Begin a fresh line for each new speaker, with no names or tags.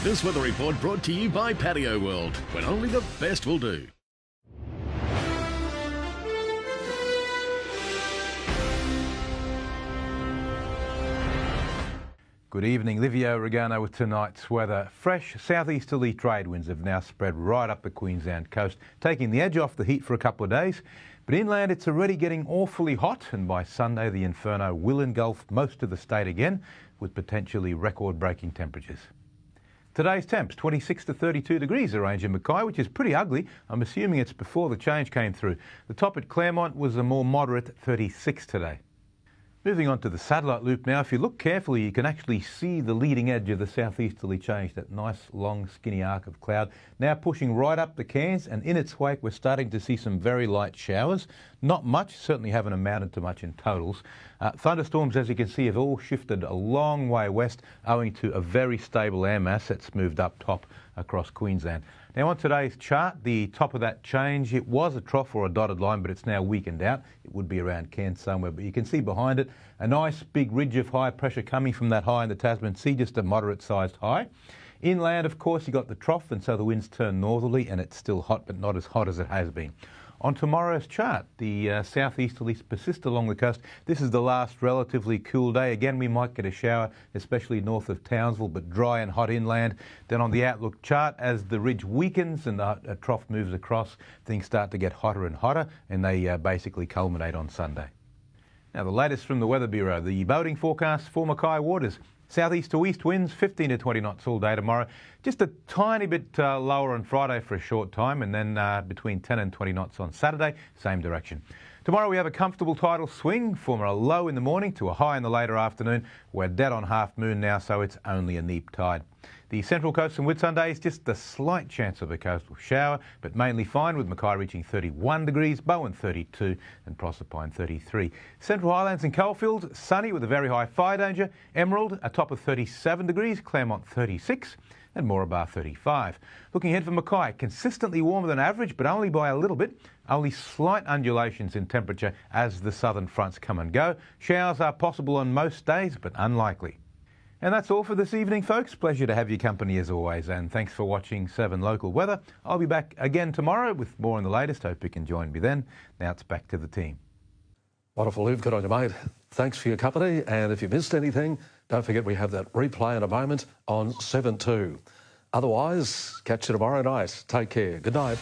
This weather report brought to you by Patio World, when only the best will do.
Good evening, Livio, Regano with tonight's weather. Fresh southeasterly trade winds have now spread right up the Queensland coast, taking the edge off the heat for a couple of days. But inland it's already getting awfully hot, and by Sunday the inferno will engulf most of the state again, with potentially record-breaking temperatures. Today's temps, 26 to 32 degrees a range in Mackay, which is pretty ugly. I'm assuming it's before the change came through. The top at Claremont was a more moderate 36 today. Moving on to the satellite loop now, if you look carefully you can actually see the leading edge of the southeasterly change, that nice long skinny arc of cloud now pushing right up the Cairns, and in its wake we're starting to see some very light showers. Not much, certainly haven't amounted to much in totals. Thunderstorms, as you can see, have all shifted a long way west owing to a very stable air mass that's moved up top across Queensland. Now on today's chart, the top of that change, it was a trough or a dotted line, but it's now weakened out. It would be around Cairns somewhere, but you can see behind it a nice big ridge of high pressure coming from that high in the Tasman Sea, just a moderate sized high. Inland, of course, you got the trough, and so the winds turn northerly, and it's still hot, but not as hot as it has been. On tomorrow's chart, the southeasterlies persist along the coast. This is the last relatively cool day. Again, we might get a shower, especially north of Townsville, but dry and hot inland. Then on the outlook chart, as the ridge weakens and the trough moves across, things start to get hotter and hotter, and they basically culminate on Sunday. Now, the latest from the Weather Bureau, the boating forecast for Mackay waters. Southeast to east winds, 15 to 20 knots all day tomorrow. Just a tiny bit lower on Friday for a short time, and then between 10 and 20 knots on Saturday, same direction. Tomorrow we have a comfortable tidal swing from a low in the morning to a high in the later afternoon. We're dead on half moon now, so it's only a neap tide. The Central Coast and Whitsundays, just a slight chance of a coastal shower, but mainly fine, with Mackay reaching 31 degrees, Bowen 32 and Proserpine 33. Central Highlands and Coalfields, sunny with a very high fire danger. Emerald, a top of 37 degrees, Claremont 36 and Mooraba 35. Looking ahead for Mackay, consistently warmer than average, but only by a little bit. Only slight undulations in temperature as the southern fronts come and go. Showers are possible on most days, but unlikely. And that's all for this evening, folks. Pleasure to have your company as always, and thanks for watching 7 Local Weather. I'll be back again tomorrow with more on the latest. Hope you can join me then. Now it's back to the team.
Wonderful, Liv. Good on you, mate. Thanks for your company, and if you missed anything, don't forget we have that replay in a moment on 7/2. Otherwise, catch you tomorrow night. Take care. Good night.